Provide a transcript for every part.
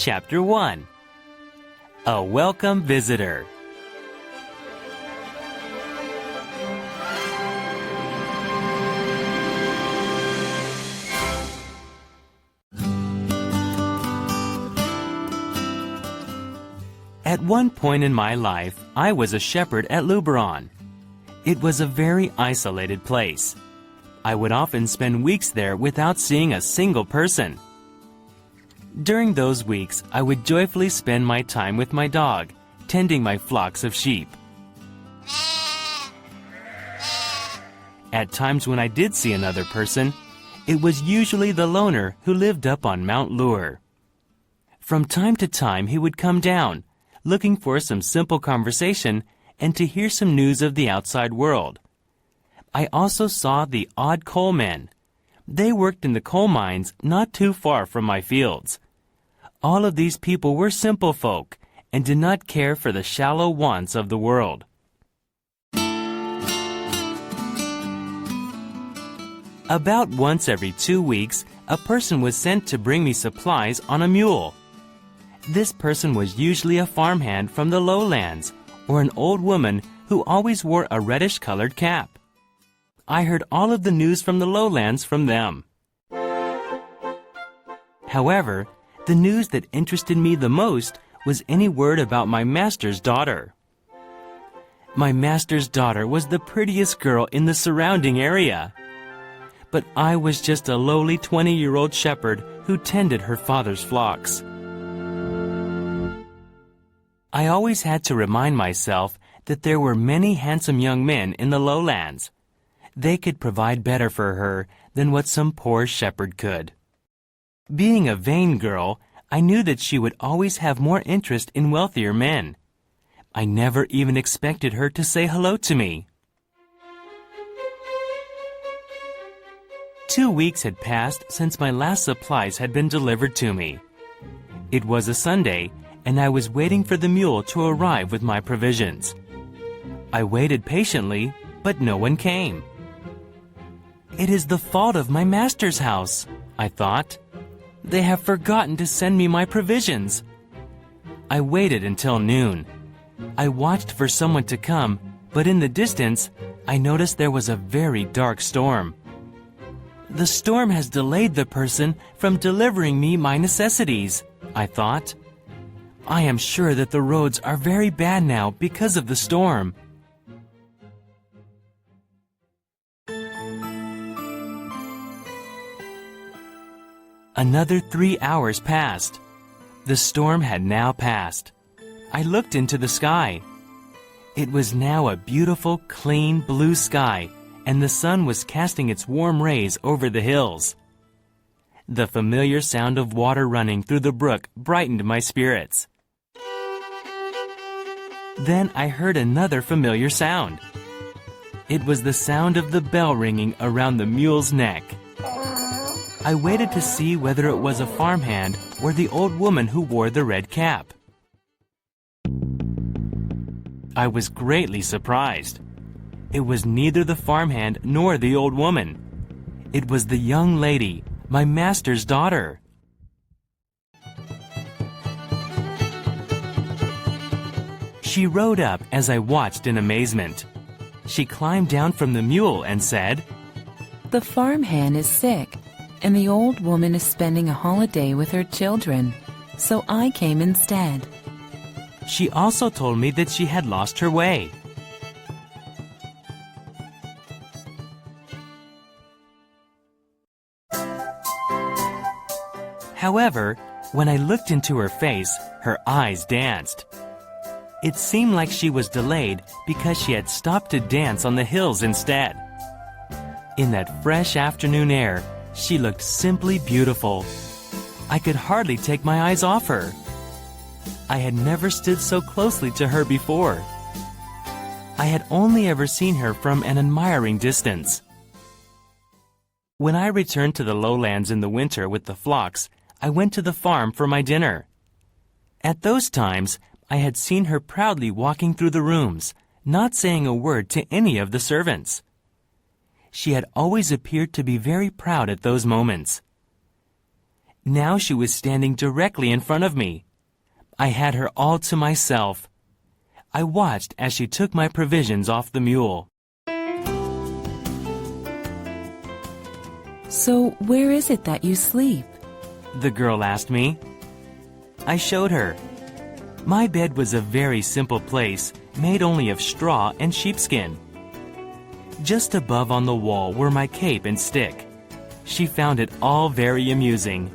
Chapter 1. A Welcome Visitor. At one point in my life, I was a shepherd at Luberon. It was a very isolated place. I would often spend weeks there without seeing a single person. During those weeks, I would joyfully spend my time with my dog, tending my flocks of sheep. At times when I did see another person, it was usually the loner who lived up on Mount Lure. From time to time, he would come down, looking for some simple conversation and to hear some news of the outside world. I also saw the odd coal men. They worked in the coal mines not too far from my fields. All of these people were simple folk and did not care for the shallow wants of the world. About once every 2 weeks, a person was sent to bring me supplies on a mule. This person was usually a farmhand from the lowlands or an old woman who always wore a reddish-colored cap. I heard all of the news from the lowlands from them. However, the news that interested me the most was any word about my master's daughter. My master's daughter was the prettiest girl in the surrounding area. But I was just a lowly 20-year-old shepherd who tended her father's flocks. I always had to remind myself that there were many handsome young men in the lowlands. They could provide better for her than what some poor shepherd could. Being a vain girl, I knew that she would always have more interest in wealthier men. I never even expected her to say hello to me. 2 weeks had passed since my last supplies had been delivered to me. It was a Sunday, and I was waiting for the mule to arrive with my provisions. I waited patiently, but no one came. It is the fault of my master's house, I thought. They have forgotten to send me my provisions. I waited until noon. I watched for someone to come, but in the distance, I noticed there was a very dark storm. The storm has delayed the person from delivering me my necessities, I thought. I am sure that the roads are very bad now because of the storm. Another 3 hours passed. The storm had now passed. I looked into the sky. It was now a beautiful, clean blue sky, and the sun was casting its warm rays over the hills. The familiar sound of water running through the brook brightened my spirits. Then I heard another familiar sound. It was the sound of the bell ringing around the mule's neck. I waited to see whether it was a farmhand or the old woman who wore the red cap. I was greatly surprised. It was neither the farmhand nor the old woman. It was the young lady, my master's daughter. She rode up as I watched in amazement. She climbed down from the mule and said, "The farmhand is sick, and the old woman is spending a holiday with her children, so I came instead." She also told me that she had lost her way. However, when I looked into her face, her eyes danced. It seemed like she was delayed because she had stopped to dance on the hills instead. In that fresh afternoon air, she looked simply beautiful. I could hardly take my eyes off her. I had never stood so closely to her before. I had only ever seen her from an admiring distance. When I returned to the lowlands in the winter with the flocks, I went to the farm for my dinner. At those times, I had seen her proudly walking through the rooms, not saying a word to any of the servants. She had always appeared to be very proud at those moments. Now she was standing directly in front of me. I had her all to myself. I watched as she took my provisions off the mule. So where is it that you sleep? The girl asked me. I showed her. My bed was a very simple place, made only of straw and sheepskin. Just above on the wall were my cape and stick. She found it all very amusing.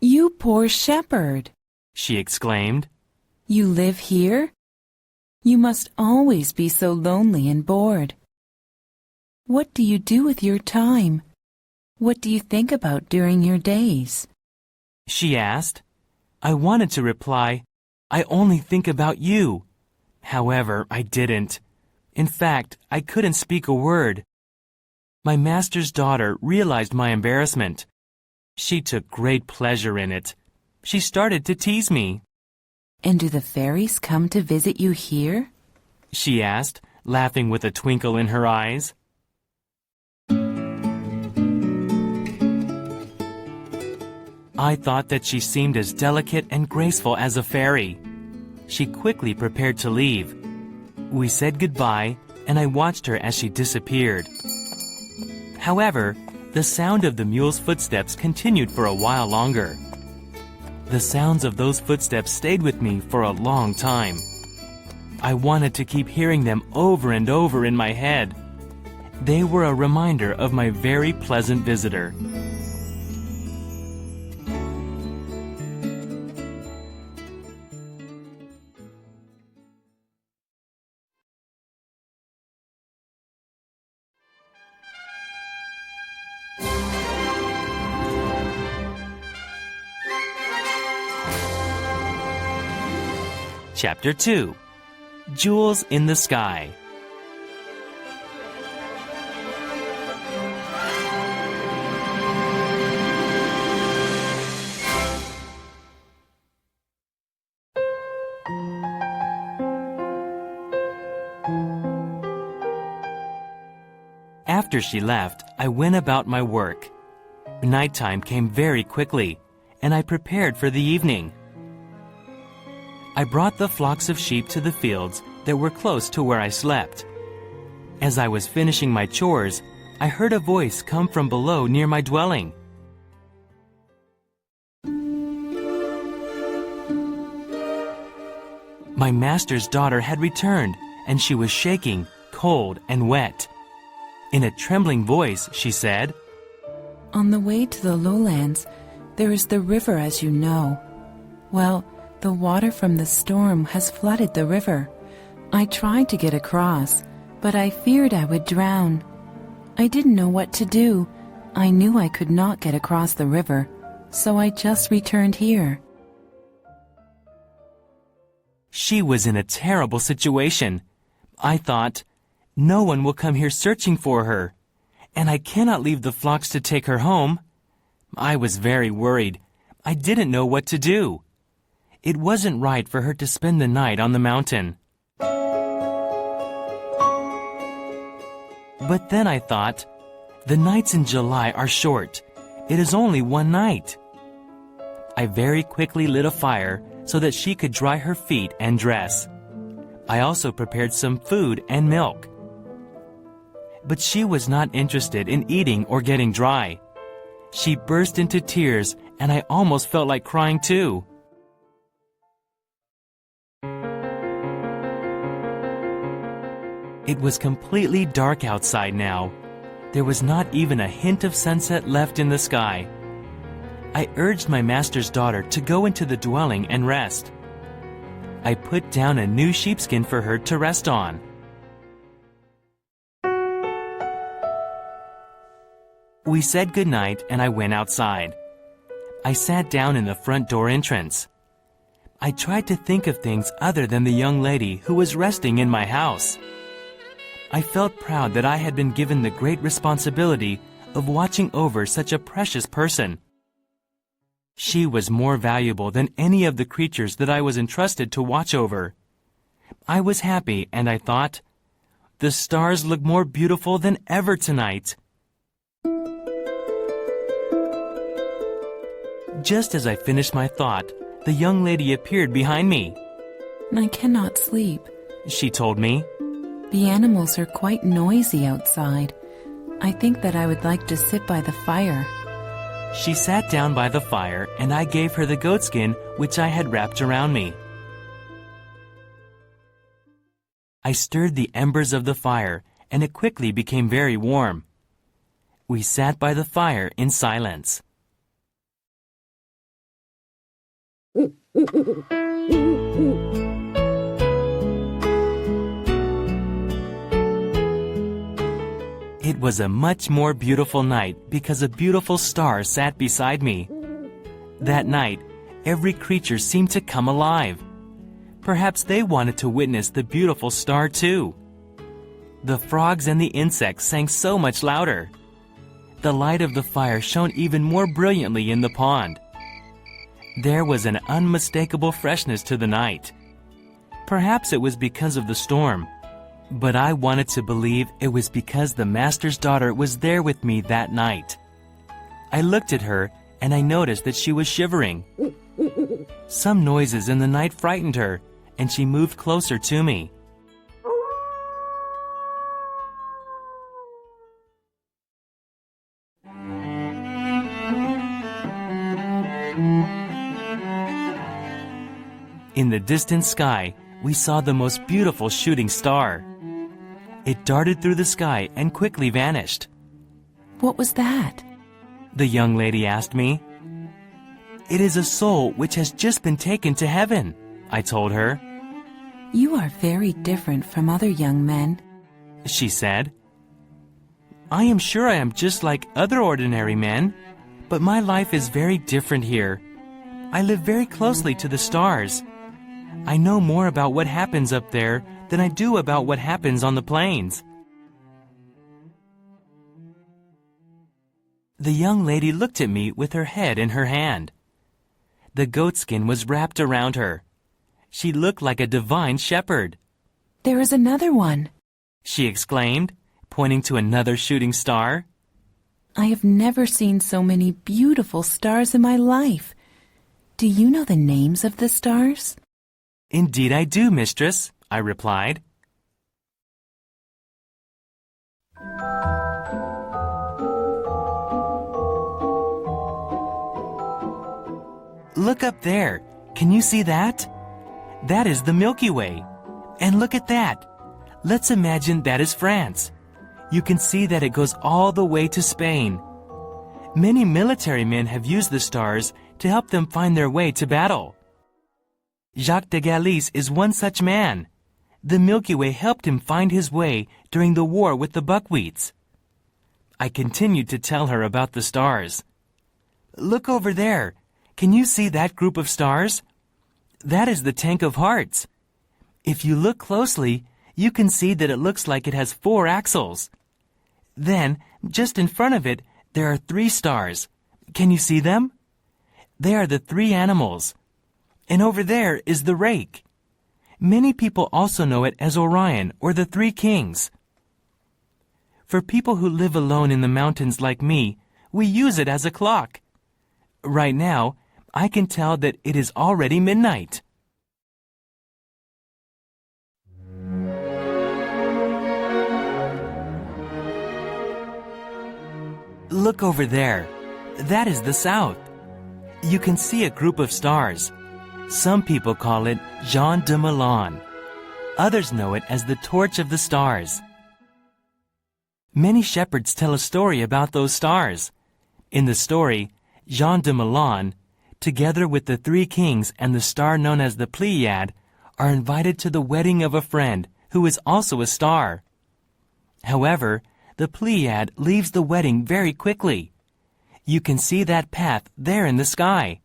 You poor shepherd, She exclaimed. you live here? You must always be so lonely and bored. What do you do with your time? What do you think about during your days? She asked. I wanted to reply, I only think about you. However, I didn't. In fact, I couldn't speak a word. My master's daughter realized my embarrassment. She took great pleasure in it. She started to tease me. And do the fairies come to visit you here? She asked, laughing with a twinkle in her eyes. I thought that she seemed as delicate and graceful as a fairy. She quickly prepared to leave. We said goodbye, and I watched her as she disappeared. However, the sound of the mule's footsteps continued for a while longer. The sounds of those footsteps stayed with me for a long time. I wanted to keep hearing them over and over in my head. They were a reminder of my very pleasant visitor. Chapter 2. Jewels in the Sky. After she left, I went about my work. Nighttime came very quickly, and I prepared for the evening. I brought the flocks of sheep to the fields that were close to where I slept. As I was finishing my chores, I heard a voice come from below near my dwelling. My master's daughter had returned, and she was shaking, cold, and wet. In a trembling voice, she said, On the way to the lowlands, there is the river, as you know. Well, the water from the storm has flooded the river. I tried to get across, but I feared I would drown. I didn't know what to do. I knew I could not get across the river, so I just returned here. She was in a terrible situation. I thought, no one will come here searching for her, and I cannot leave the flocks to take her home. I was very worried. I didn't know what to do. It wasn't right for her to spend the night on the mountain. But then I thought, the nights in July are short. It is only one night. I very quickly lit a fire so that she could dry her feet and dress. I also prepared some food and milk. But she was not interested in eating or getting dry. She burst into tears, and I almost felt like crying too. It was completely dark outside now. There was not even a hint of sunset left in the sky. I urged my master's daughter to go into the dwelling and rest. I put down a new sheepskin for her to rest on. We said goodnight, and I went outside. I sat down in the front door entrance. I tried to think of things other than the young lady who was resting in my house. I felt proud that I had been given the great responsibility of watching over such a precious person. She was more valuable than any of the creatures that I was entrusted to watch over. I was happy, and I thought, the stars look more beautiful than ever tonight. Just as I finished my thought, the young lady appeared behind me. I cannot sleep. She told me. The animals are quite noisy outside. I think that I would like to sit by the fire. She sat down by the fire, and I gave her the goatskin which I had wrapped around me. I stirred the embers of the fire, and it quickly became very warm. We sat by the fire in silence. It was a much more beautiful night because a beautiful star sat beside me. That night, every creature seemed to come alive. Perhaps they wanted to witness the beautiful star too. The frogs and the insects sang so much louder. The light of the fire shone even more brilliantly in the pond. There was an unmistakable freshness to the night. Perhaps it was because of the storm, but I wanted to believe it was because the master's daughter was there with me that night. I looked at her and I noticed that she was shivering. Some noises in the night frightened her, and she moved closer to me. In the distant sky, we saw the most beautiful shooting star. It darted through the sky and quickly vanished. What was that? The young lady asked me. It is a soul which has just been taken to heaven, I told her. You are very different from other young men, she said. I am sure I am just like other ordinary men, but my life is very different here. I live very closely to the stars. I know more about what happens up there than I do about what happens on the plains. The young lady looked at me with her head in her hand. The goatskin was wrapped around her. She looked like a divine shepherd. There is another one, she exclaimed, pointing to another shooting star. I have never seen so many beautiful stars in my life. Do you know the names of the stars? Indeed I do, mistress, I replied. Look up there. Can you see that? That is the Milky Way. And look at that. Let's imagine that is France. You can see that it goes all the way to Spain. Many military men have used the stars to help them find their way to battle. Jacques de Gaulle is one such man. The Milky Way helped him find his way during the war with the buckwheats. I continued to tell her about the stars. Look over there. Can you see that group of stars? That is the tank of hearts. If you look closely, you can see that it looks like it has 4 axles. Then, just in front of it, there are 3 stars. Can you see them? They are the 3 animals. And over there is the rake. Many people also know it as Orion or the 3 kings. For people who live alone in the mountains like me, we use it as a clock. Right now, I can tell that it is already midnight. Look over there. That is the south. You can see a group of stars. Some people call it Jean de Milan. Others know it as the Torch of the Stars. Many shepherds tell a story about those stars. In the story, Jean de Milan, together with the 3 kings and the star known as the Pleiad, are invited to the wedding of a friend who is also a star. However, the Pleiad leaves the wedding very quickly. You can see that path there in the sky.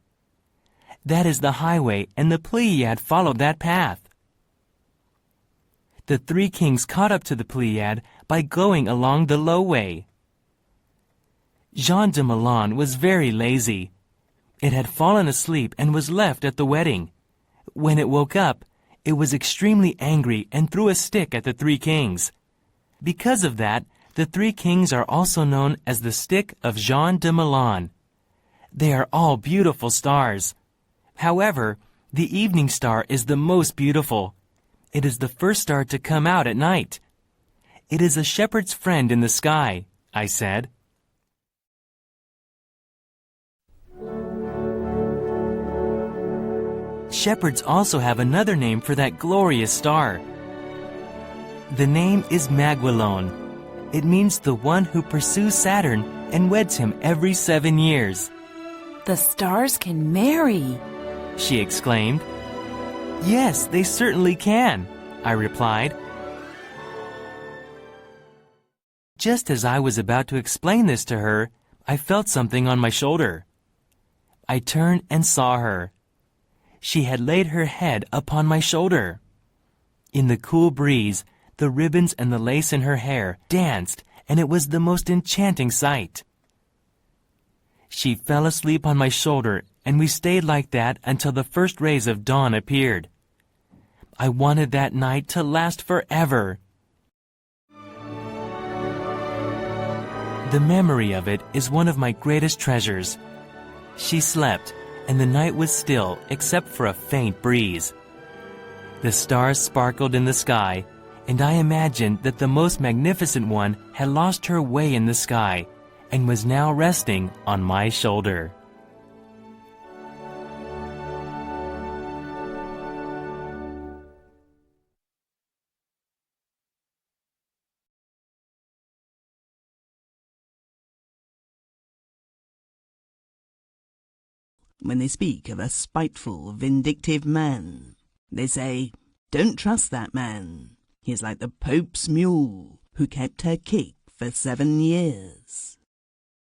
That is the highway, and the Pleiad followed that path. The 3 kings caught up to the Pleiad by going along the low way. Jean de Milan was very lazy. It had fallen asleep and was left at the wedding. When it woke up, it was extremely angry and threw a stick at the 3 kings. Because of that, the 3 kings are also known as the Stick of Jean de Milan. They are all beautiful stars. However, the evening star is the most beautiful. It is the first star to come out at night. It is a shepherd's friend in the sky, I said. Shepherds also have another name for that glorious star. The name is Maguelone. It means the one who pursues Saturn and weds him every 7 years. The stars can marry, She exclaimed. Yes, they certainly can, I replied. Just as I was about to explain this to her, I felt something on my shoulder. I turned and saw her. She had laid her head upon my shoulder. In the cool breeze, the ribbons and the lace in her hair danced, and it was the most enchanting sight. She fell asleep on my shoulder, and we stayed like that until the first rays of dawn appeared. I wanted that night to last forever. The memory of it is one of my greatest treasures. She slept, and the night was still except for a faint breeze. The stars sparkled in the sky, and I imagined that the most magnificent one had lost her way in the sky and was now resting on my shoulder. When they speak of a spiteful, vindictive man, they say, "Don't trust that man. He is like the Pope's mule, who kept her kick for 7 years."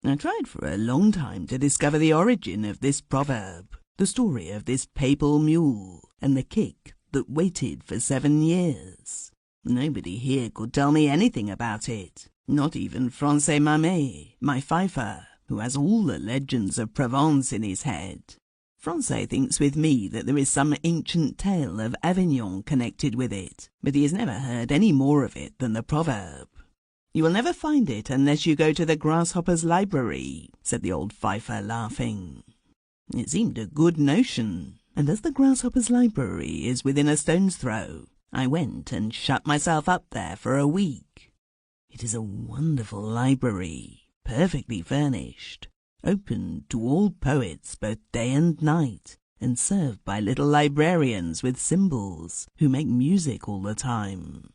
I tried for a long time to discover the origin of this proverb, the story of this papal mule, and the kick that waited for 7 years. Nobody here could tell me anything about it, not even Francais Mamet, my fifer, who has all the legends of Provence in his head. Francais thinks with me that there is some ancient tale of Avignon connected with it, but he has never heard any more of it than the proverb. "You will never find it unless you go to the grasshopper's library," said the old fifer, laughing. It seemed a good notion, and as the grasshopper's library is within a stone's throw, I went and shut myself up there for a week. It is a wonderful library, perfectly furnished, open to all poets both day and night, and served by little librarians with cymbals who make music all the time.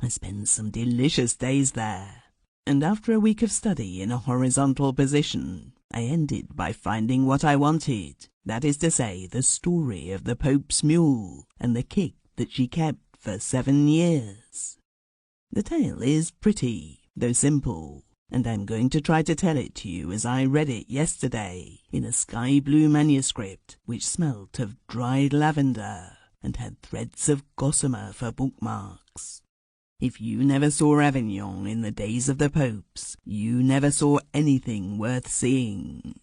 I spent some delicious days there, and after a week of study in a horizontal position, I ended by finding what I wanted, that is to say, the story of the Pope's mule and the kick that she kept for 7 years. The tale is pretty, though simple, and I'm going to try to tell it to you as I read it yesterday in a sky-blue manuscript which smelt of dried lavender and had threads of gossamer for bookmarks. If you never saw Avignon in the days of the popes, you never saw anything worth seeing.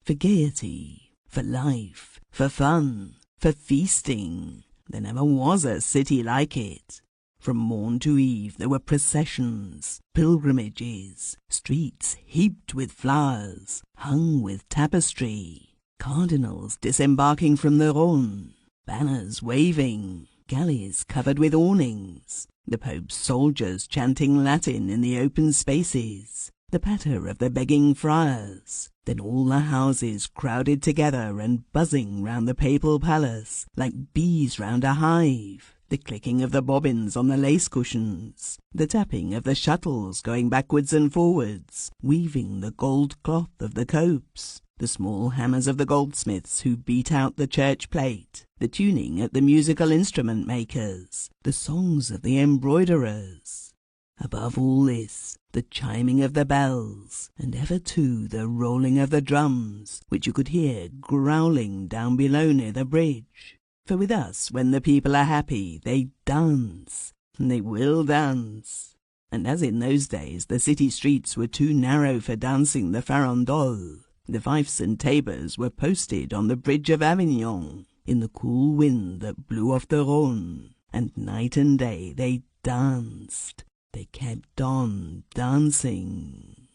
For gaiety, for life, for fun, for feasting, there never was a city like it. From morn to eve there were processions, pilgrimages, streets heaped with flowers, hung with tapestry, cardinals disembarking from the Rhone, banners waving, galleys covered with awnings, the Pope's soldiers chanting Latin in the open spaces, the patter of the begging friars, then all the houses crowded together and buzzing round the papal palace like bees round a hive, the clicking of the bobbins on the lace cushions, the tapping of the shuttles going backwards and forwards, weaving the gold cloth of the copes, the small hammers of the goldsmiths who beat out the church plate, the tuning at the musical instrument makers, the songs of the embroiderers. Above all this, the chiming of the bells, and ever too the rolling of the drums, which you could hear growling down below near the bridge. For with us, when the people are happy, they dance, and they will dance. And as in those days the city streets were too narrow for dancing the farandole, the fifes and tabors were posted on the bridge of Avignon, in the cool wind that blew off the Rhone, and night and day they danced. They kept on dancing.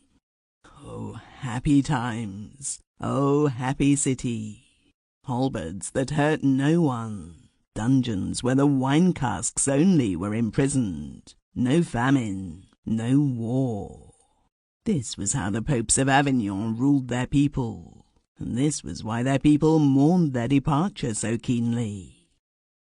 Oh, happy times, Oh, happy city! Halberds that hurt no one, dungeons where the wine casks only were imprisoned, no famine, no war. This was how the popes of Avignon ruled their people, and this was why their people mourned their departure so keenly.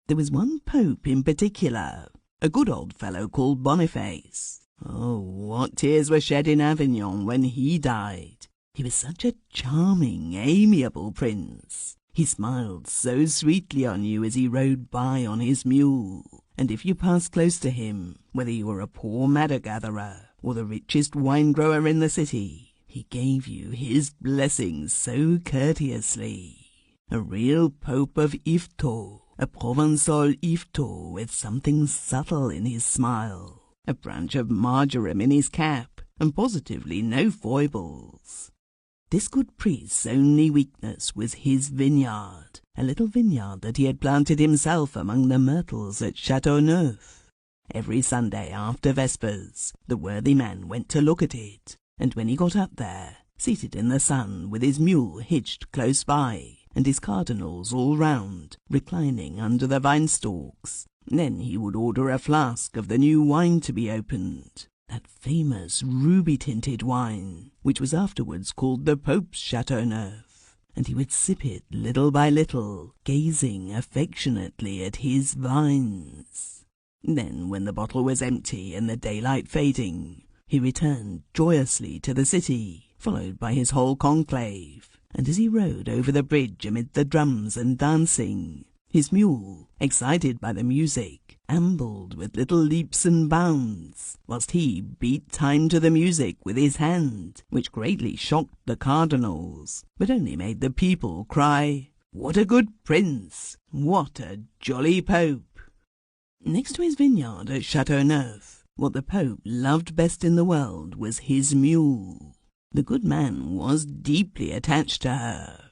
There was one pope in particular, a good old fellow called Boniface. Oh, what tears were shed in Avignon when he died. He was such a charming, amiable prince. He smiled so sweetly on you as he rode by on his mule, and if you passed close to him, whether you were a poor madder-gatherer or the richest wine-grower in the city, he gave you his blessings so courteously. A real Pope of Yvetot, a Provençal Yvetot with something subtle in his smile, a branch of marjoram in his cap, and positively no foibles. This good priest's only weakness was his vineyard, a little vineyard that he had planted himself among the myrtles at Châteauneuf. Every Sunday after Vespers, the worthy man went to look at it, and when he got up there, seated in the sun with his mule hitched close by, and his cardinals all round, reclining under the vine-stalks, then he would order a flask of the new wine to be opened, that famous ruby-tinted wine, which was afterwards called the Pope's Châteauneuf, and he would sip it little by little, gazing affectionately at his vines. Then, when the bottle was empty and the daylight fading, he returned joyously to the city, followed by his whole conclave, and as he rode over the bridge amid the drums and dancing, his mule, excited by the music, ambled with little leaps and bounds, whilst he beat time to the music with his hand, which greatly shocked the cardinals, but only made the people cry, "What a good prince! What a jolly pope!" Next to his vineyard at Châteauneuf, what the Pope loved best in the world was his mule. The good man was deeply attached to her.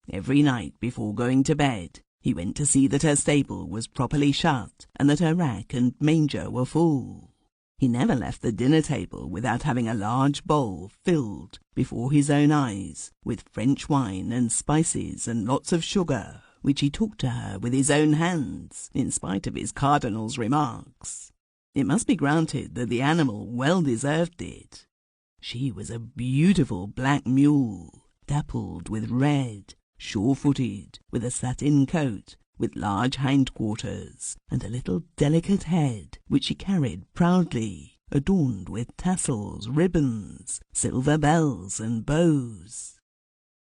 Every night before going to bed, he went to see that her stable was properly shut and that her rack and manger were full. He never left the dinner table without having a large bowl filled before his own eyes with French wine and spices and lots of sugar, which he took to her with his own hands, in spite of his cardinal's remarks. It must be granted that the animal well deserved it. She was a beautiful black mule, dappled with red, sure-footed, with a satin coat, with large hindquarters, and a little delicate head, which she carried proudly, adorned with tassels, ribbons, silver bells, and bows.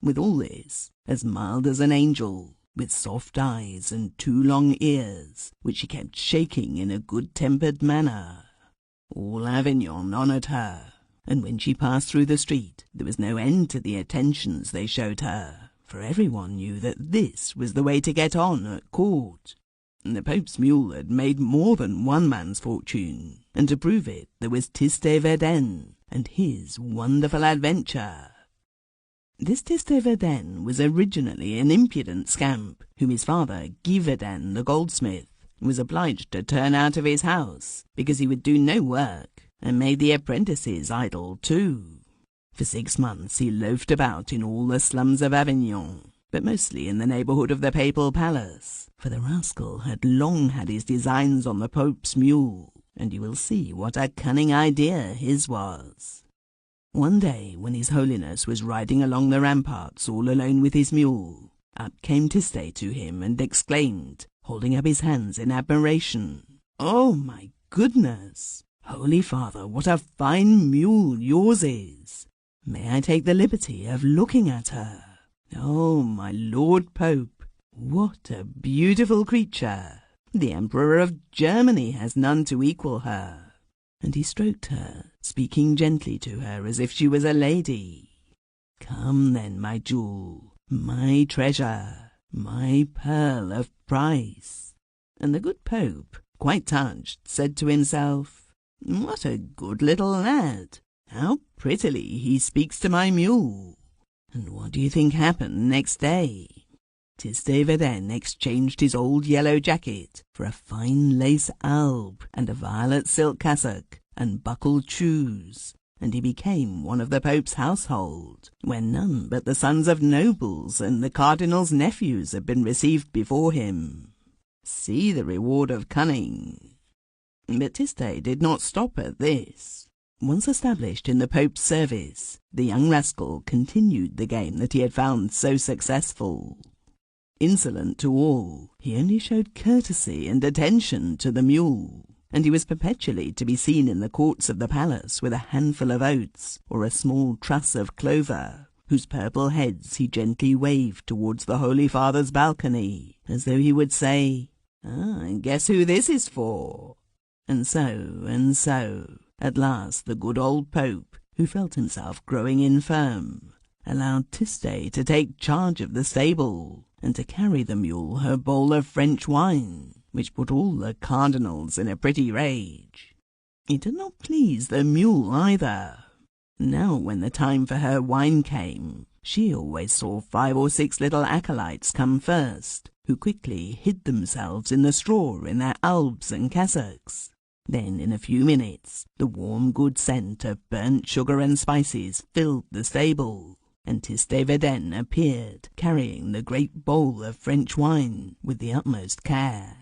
With all this, as mild as an angel, with soft eyes and 2 long ears, which she kept shaking in a good-tempered manner. All Avignon honoured her, and when she passed through the street, there was no end to the attentions they showed her, for everyone knew that this was the way to get on at court. The Pope's mule had made more than one man's fortune, and to prove it there was Tiste Verdun and his wonderful adventure. This Tiste Verdun was originally an impudent scamp, whom his father, Guy Verdun, the goldsmith, was obliged to turn out of his house, because he would do no work, and made the apprentices idle too. For 6 months he loafed about in all the slums of Avignon, but mostly in the neighbourhood of the papal palace, for the rascal had long had his designs on the Pope's mule, and you will see what a cunning idea his was. One day, when His Holiness was riding along the ramparts all alone with his mule, up came Tiste to him and exclaimed, holding up his hands in admiration, "Oh, my goodness! Holy Father, what a fine mule yours is! May I take the liberty of looking at her? Oh, my Lord Pope, what a beautiful creature! The Emperor of Germany has none to equal her." And he stroked her, speaking gently to her as if she was a lady. "Come then, my jewel, my treasure, my pearl of price." And the good Pope, quite touched, said to himself, "What a good little lad! How prettily he speaks to my mule." And what do you think happened next day? Tiste Verdun exchanged his old yellow jacket for a fine lace alb and a violet silk cassock and buckled shoes, and he became one of the Pope's household, where none but the sons of nobles and the cardinal's nephews had been received before him. See the reward of cunning. But Tiste did not stop at this. Once established in the Pope's service, the young rascal continued the game that he had found so successful. Insolent to all, he only showed courtesy and attention to the mule, and he was perpetually to be seen in the courts of the palace with a handful of oats or a small truss of clover, whose purple heads he gently waved towards the Holy Father's balcony, as though he would say, guess who this is for? And so, at last the good old Pope, who felt himself growing infirm, allowed Tiste to take charge of the stable, and to carry the mule her bowl of French wine, which put all the cardinals in a pretty rage. It did not please the mule either. Now when the time for her wine came, she always saw 5 or 6 little acolytes come first, who quickly hid themselves in the straw in their albs and cassocks. Then in a few minutes the warm good scent of burnt sugar and spices filled the stable, and Tiste Vedenne appeared, carrying the great bowl of French wine with the utmost care.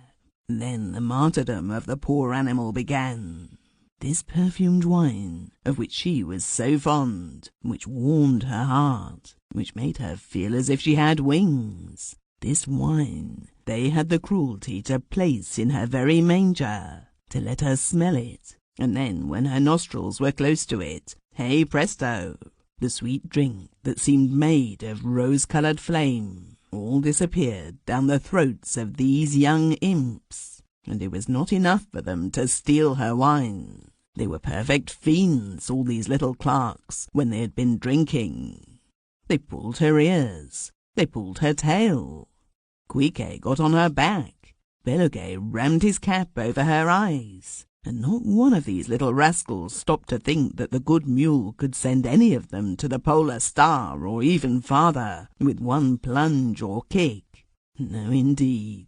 Then the martyrdom of the poor animal began. This perfumed wine, of which she was so fond, which warmed her heart, which made her feel as if she had wings, this wine they had the cruelty to place in her very manger, to let her smell it, and then when her nostrils were close to it, hey presto! The sweet drink that seemed made of rose-coloured flame all disappeared down the throats of these young imps, and it was not enough for them to steal her wine. They were perfect fiends, all these little clerks, when they had been drinking. They pulled her ears, they pulled her tail. Quiquet got on her back, Belloguet rammed his cap over her eyes, and not one of these little rascals stopped to think that the good mule could send any of them to the polar star, or even farther, with one plunge or kick. No, indeed.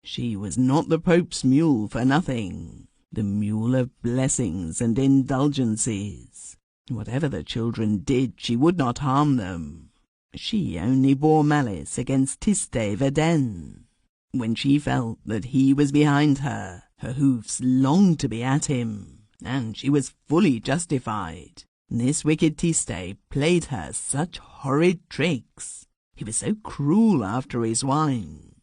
She was not the Pope's mule for nothing, the mule of blessings and indulgences. Whatever the children did, she would not harm them. She only bore malice against Tiste Vedenne. When she felt that he was behind her, her hoofs longed to be at him, and she was fully justified. This wicked Tiste played her such horrid tricks. He was so cruel after his wine.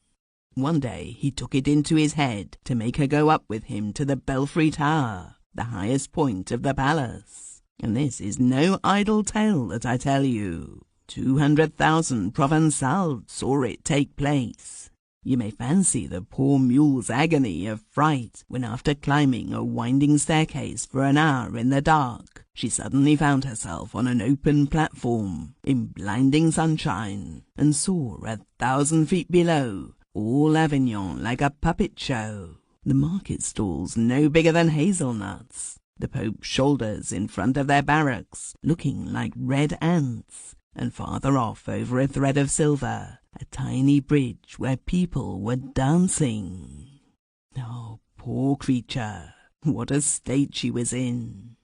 One day he took it into his head to make her go up with him to the Belfry Tower, the highest point of the palace. And this is no idle tale that I tell you. 200,000 Provençals saw it take place. You may fancy the poor mule's agony of fright when, after climbing a winding staircase for an hour in the dark, she suddenly found herself on an open platform in blinding sunshine, and saw 1,000 feet below all Avignon like a puppet show, the market stalls no bigger than hazelnuts, the Pope's shoulders in front of their barracks looking like red ants, and farther off over a thread of silver, a tiny bridge where people were dancing. Oh, poor creature, what a state she was in!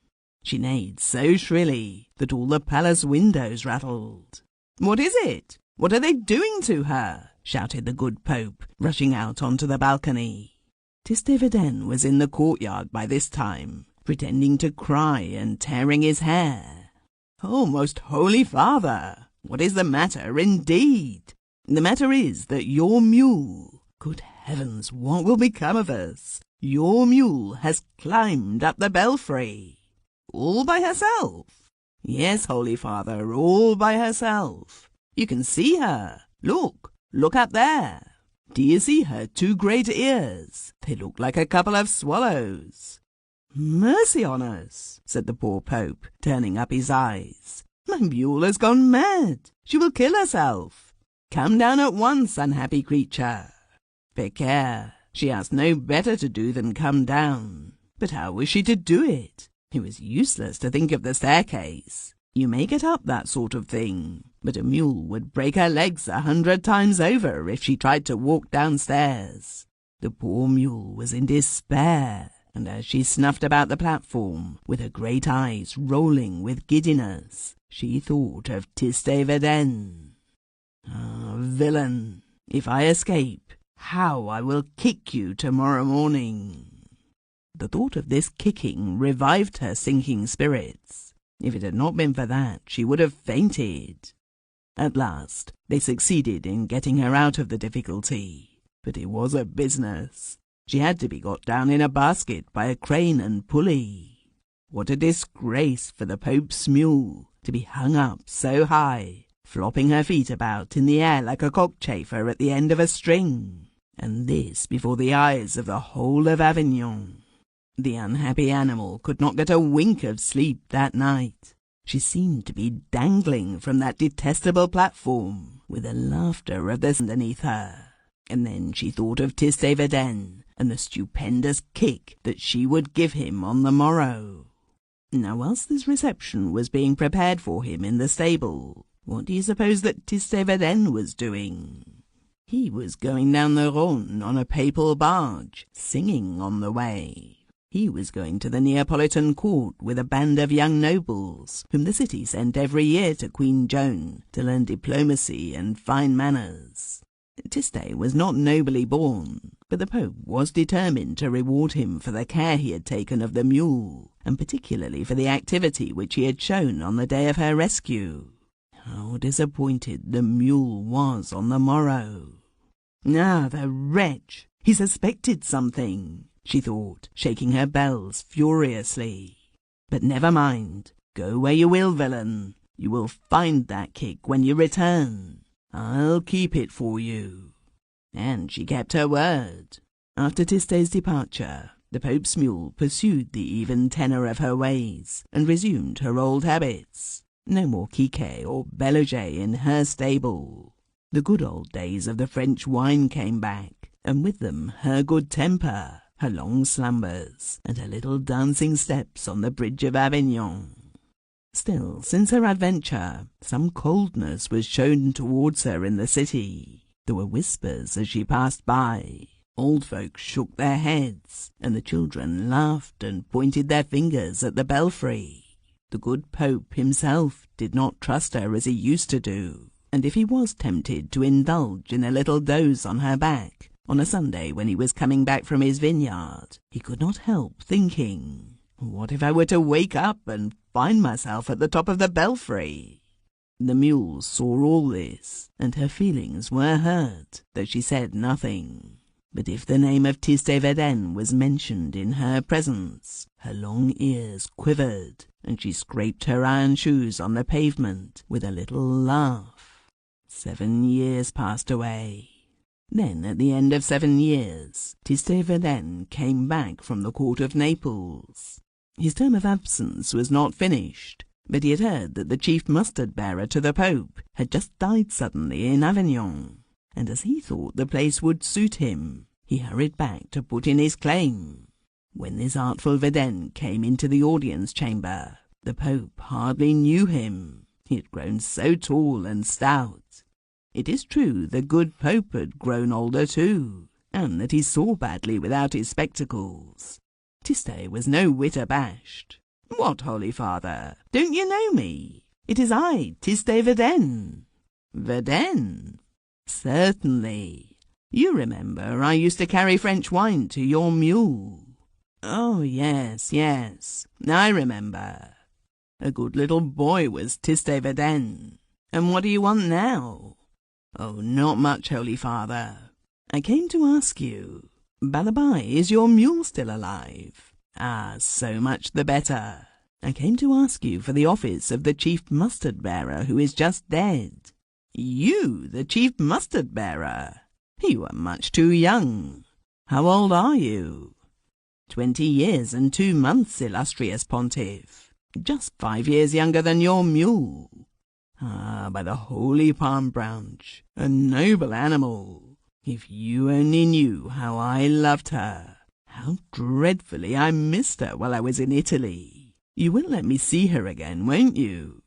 She neighed so shrilly that all the palace windows rattled. "What is it? What are they doing to her?" shouted the good Pope, rushing out onto the balcony. Tiste Vedenne was in the courtyard by this time, pretending to cry and tearing his hair. "Oh, most holy father, what is the matter indeed?" "The matter is that your mule— good heavens, what will become of us? Your mule has climbed up the belfry." "All by herself?" "Yes, holy father, all by herself. You can see her. Look up there. Do you see her 2 great ears? They look like a couple of swallows." "Mercy on us," said the poor Pope, turning up his eyes. "My mule has gone mad. She will kill herself. Come down at once, unhappy creature." Pécaire, she has no better to do than come down. But how was she to do it? It was useless to think of the staircase. You may get up that sort of thing, but a mule would break her legs 100 times over if she tried to walk downstairs. The poor mule was in despair, and as she snuffed about the platform, with her great eyes rolling with giddiness, she thought of Tiste Veden. Ah, villain, if I escape, how I will kick you tomorrow morning. The thought of this kicking revived her sinking spirits. If it had not been for that, she would have fainted. At last, they succeeded in getting her out of the difficulty, but it was a business. She had to be got down in a basket by a crane and pulley. What a disgrace for the Pope's mule to be hung up so high, flopping her feet about in the air like a cockchafer at the end of a string, and this before the eyes of the whole of Avignon. The unhappy animal could not get a wink of sleep that night. She seemed to be dangling from that detestable platform, with the laughter of the underneath her. And then she thought of Tiste Veden and the stupendous kick that she would give him on the morrow. Now, whilst this reception was being prepared for him in the stable, what do you suppose that Tiste Veden was doing? He was going down the Rhône on a papal barge, singing on the way. He was going to the Neapolitan court with a band of young nobles, whom the city sent every year to Queen Joan to learn diplomacy and fine manners. Tiste was not nobly born, but the Pope was determined to reward him for the care he had taken of the mule, and particularly for the activity which he had shown on the day of her rescue. How disappointed the mule was on the morrow. Ah, the wretch! He suspected something, she thought, shaking her bells furiously. But never mind. Go where you will, villain. You will find that kick when you return. I'll keep it for you. And she kept her word. After Tiste's departure, the Pope's mule pursued the even tenor of her ways, and resumed her old habits. No more Quiquet or Beluget in her stable. The good old days of the French wine came back, and with them her good temper, her long slumbers, and her little dancing steps on the bridge of Avignon. Still, since her adventure, some coldness was shown towards her in the city. There were whispers as she passed by. Old folks shook their heads, and the children laughed and pointed their fingers at the belfry. The good Pope himself did not trust her as he used to do, and if he was tempted to indulge in a little doze on her back, on a Sunday when he was coming back from his vineyard, he could not help thinking, what if I were to wake up and find myself at the top of the belfry? The mule saw all this, and her feelings were hurt, though she said nothing. But if the name of Tiste Veden was mentioned in her presence, her long ears quivered, and she scraped her iron shoes on the pavement with a little laugh. 7 years passed away. Then, at the end of 7 years, Tiste Veden came back from the court of Naples. His term of absence was not finished, but he had heard that the chief mustard-bearer to the Pope had just died suddenly in Avignon, and as he thought the place would suit him, he hurried back to put in his claim. When this artful Veden came into the audience chamber, the Pope hardly knew him. He had grown so tall and stout. It is true the good Pope had grown older too, and that he saw badly without his spectacles. Tiste was no whit abashed. "What, Holy Father, don't you know me? It is I, Tiste Veden." "Veden?" "Certainly. You remember I used to carry French wine to your mule." "Oh, yes, yes, I remember. A good little boy was Tiste Veden. And what do you want now?" "Oh, not much, Holy Father. I came to ask you, by the by, is your mule still alive?" "Ah, so much the better. I came to ask you for the office of the chief mustard-bearer who is just dead." "You, the chief mustard-bearer? You are much too young. How old are you?" 20 years and 2 months, illustrious Pontiff. Just 5 years younger than your mule. Ah, by the holy palm branch, a noble animal. If you only knew how I loved her, how dreadfully I missed her while I was in Italy. You will let me see her again, won't you?"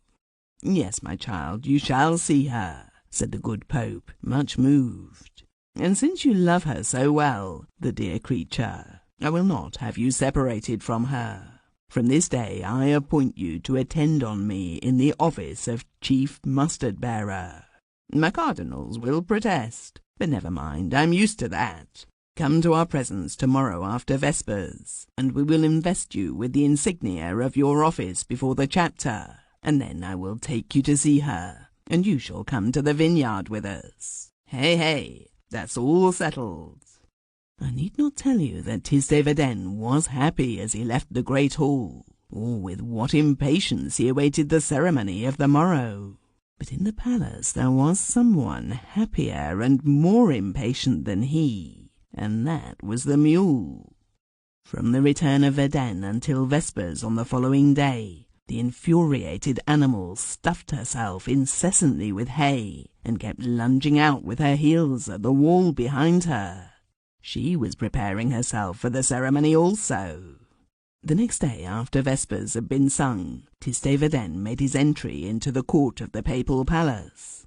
"Yes, my child, you shall see her," said the good Pope, much moved. "And since you love her so well, the dear creature, I will not have you separated from her. From this day I appoint you to attend on me in the office of Chief Mustard-Bearer. My cardinals will protest, but never mind, I'm used to that. Come to our presence tomorrow after Vespers, and we will invest you with the insignia of your office before the chapter, and then I will take you to see her, and you shall come to the vineyard with us. Hey, that's all settled." I need not tell you that Tisdaverden was happy as he left the great hall, or with what impatience he awaited the ceremony of the morrow. But in the palace there was someone happier and more impatient than he, and that was the mule. From the return of Verden until Vespers on the following day, the infuriated animal stuffed herself incessantly with hay, and kept lunging out with her heels at the wall behind her. She was preparing herself for the ceremony also. The next day after Vespers had been sung, Tisdaverden made his entry into the court of the papal palace.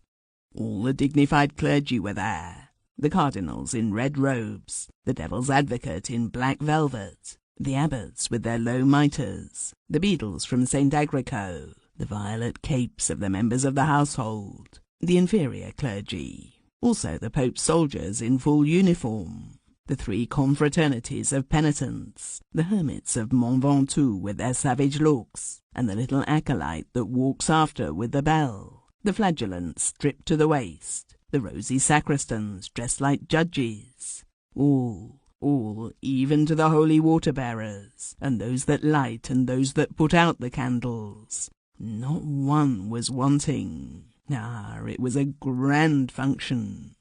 All the dignified clergy were there, the cardinals in red robes, the devil's advocate in black velvet, the abbots with their low mitres, the beadles from St. Agrico, the violet capes of the members of the household, the inferior clergy, also the Pope's soldiers in full uniform, the 3 confraternities of penitents, the hermits of Mont Ventoux with their savage looks, and the little acolyte that walks after with the bell, the flagellants stripped to the waist, the rosy sacristans dressed like judges, all, even to the holy water-bearers, and those that light and those that put out the candles. Not one was wanting. It was a grand function.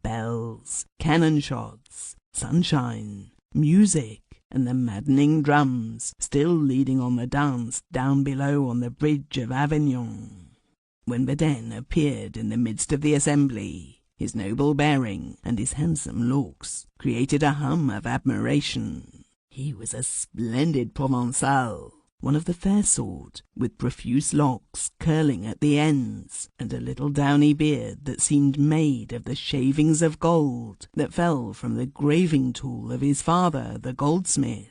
Bells, cannon shots, sunshine, music, and the maddening drums still leading on the dance down below on the bridge of Avignon. When Verden appeared in the midst of the assembly, his noble bearing and his handsome looks created a hum of admiration. He was a splendid Provençal, one of the fair sort, with profuse locks curling at the ends, and a little downy beard that seemed made of the shavings of gold that fell from the graving tool of his father, the goldsmith.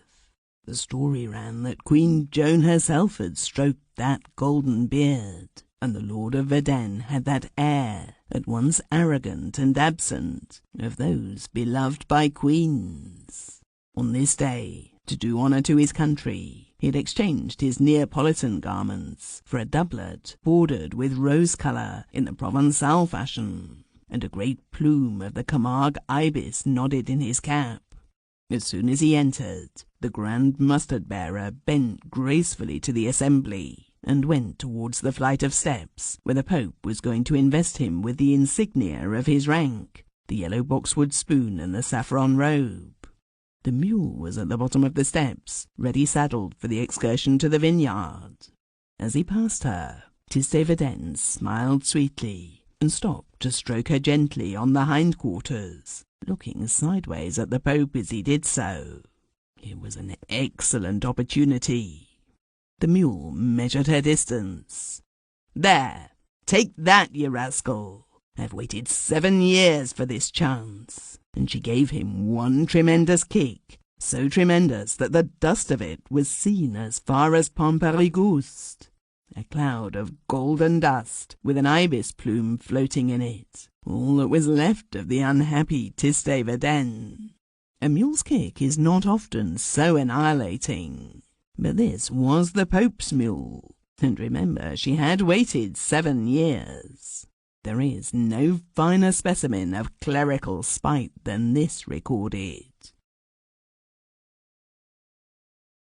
The story ran that Queen Joan herself had stroked that golden beard, and the Lord of Verden had that air, at once arrogant and absent, of those beloved by queens. On this day, to do honour to his country, he had exchanged his Neapolitan garments for a doublet bordered with rose colour in the Provençal fashion, and a great plume of the Camargue ibis nodded in his cap. As soon as he entered, the Grand Mustard-Bearer bent gracefully to the assembly, and went towards the flight of steps where the Pope was going to invest him with the insignia of his rank, the yellow boxwood spoon and the saffron robe. The mule was at the bottom of the steps, ready saddled for the excursion to the vineyard. As he passed her, Tisdaverden smiled sweetly, and stopped to stroke her gently on the hindquarters, looking sideways at the Pope as he did so. It was an excellent opportunity. The mule measured her distance. "There, take that, ye rascal! I've waited 7 years for this chance." And she gave him one tremendous kick, so tremendous that the dust of it was seen as far as Pamparigouste, a cloud of golden dust with an ibis plume floating in it, all that was left of the unhappy Tisdaverden. A mule's kick is not often so annihilating, but this was the Pope's mule, and remember she had waited 7 years. There is no finer specimen of clerical spite than this recorded.